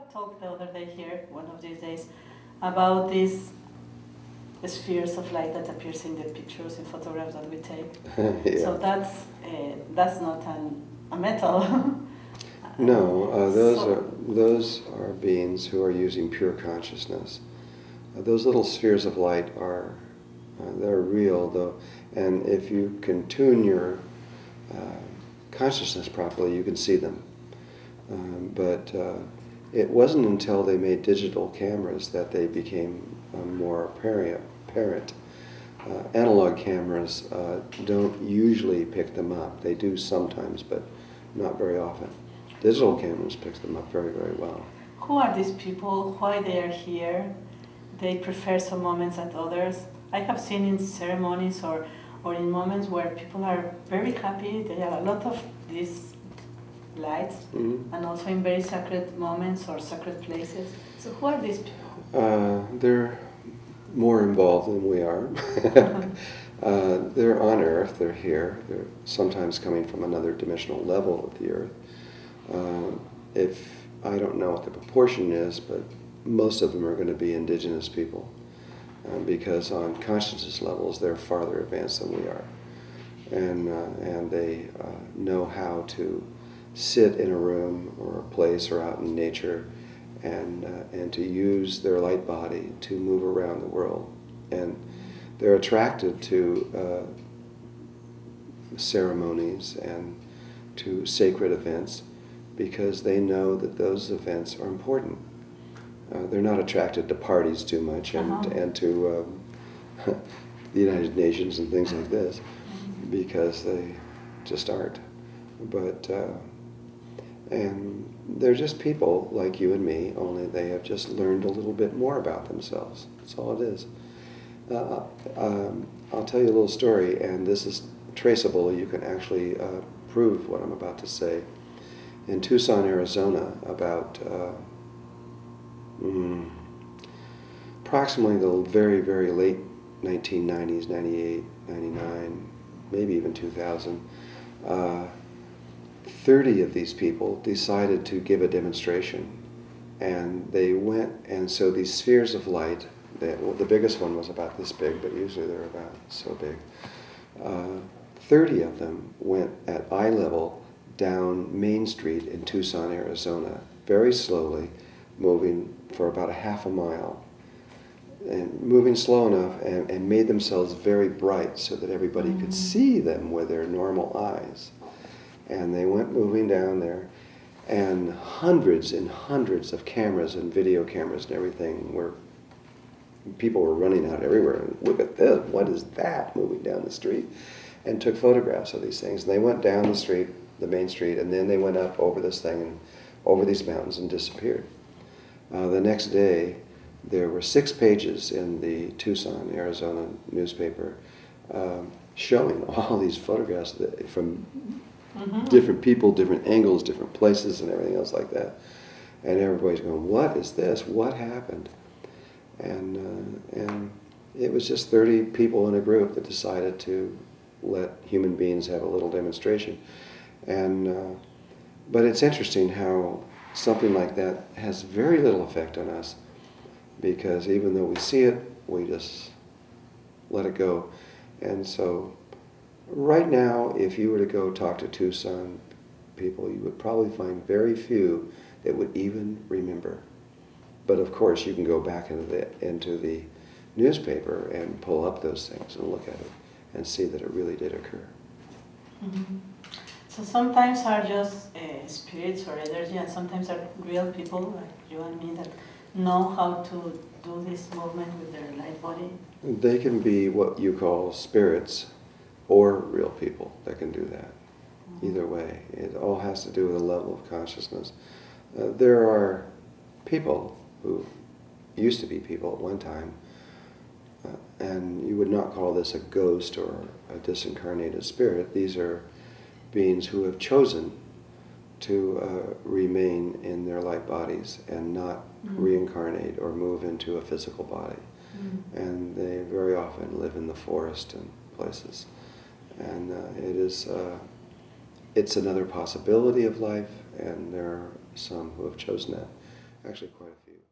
have talked the other day here, one of these days, about these spheres of light that appears in the pictures and photographs that we take. Yeah. So that's not a metal. No, those are beings who are using pure consciousness. Those little spheres of light are they're real, though, and if you can tune your consciousness properly, you can see them. But it wasn't until they made digital cameras that they became more apparent. Analog cameras don't usually pick them up. They do sometimes, but not very often. Digital cameras pick them up very, very well. Who are these people? Why they are here? They prefer some moments at others. I have seen in ceremonies or in moments where people are very happy. There are a lot of these lights, and also in very sacred moments or sacred places. So who are these people? They're more involved than we are. They're on Earth, they're here. They're sometimes coming from another dimensional level of the Earth. If I don't know what the proportion is, but most of them are going to be indigenous people, because on consciousness levels they're farther advanced than we are, and they know how to sit in a room or a place or out in nature, and to use their light body to move around the world, and they're attracted to ceremonies and to sacred events because they know that those events are important. They're not attracted to parties too much and to the United Nations and things like this, because they just aren't. But and they're just people like you and me, only they have just learned a little bit more about themselves. That's all it is. I'll tell you a little story, and this is traceable. You can actually prove what I'm about to say. In Tucson, Arizona, about approximately the very, very late 1990s, 98, 99, maybe even 2000, 30 of these people decided to give a demonstration. And they went, and so these spheres of light, the biggest one was about this big, but usually they're about so big. 30 of them went at eye level down Main Street in Tucson, Arizona, very slowly, moving for about a half a mile, and moving slow enough, and made themselves very bright so that everybody could see them with their normal eyes. And they went moving down there, and hundreds of cameras and video cameras and everything people were running out everywhere, and look at this, what is that moving down the street? And took photographs of these things. And they went down the street, the main street, and then they went up over this thing and over these mountains and disappeared. The next day, there were 6 pages in the Tucson, Arizona newspaper showing all these photographs from different people, different angles, different places, and everything else like that. And everybody's going, what is this? What happened? And it was just 30 people in a group that decided to let human beings have a little demonstration. And but it's interesting how something like that has very little effect on us, because even though we see it, we just let it go. And so right now, if you were to go talk to Tucson people, you would probably find very few that would even remember. But of course, you can go back into the newspaper and pull up those things and look at it and see that it really did occur. Mm-hmm. So sometimes are just spirits or energy, and sometimes are real people like you and me that know how to do this movement with their light body. They can be what you call spirits or real people that can do that. Either way, it all has to do with a level of consciousness. There are people who used to be people at one time, and you would not call this a ghost or a disincarnated spirit. These are beings who have chosen to remain in their light bodies and not reincarnate or move into a physical body. And they very often live in the forest and places. And it's another possibility of life, and there are some who have chosen that. Actually, quite a few.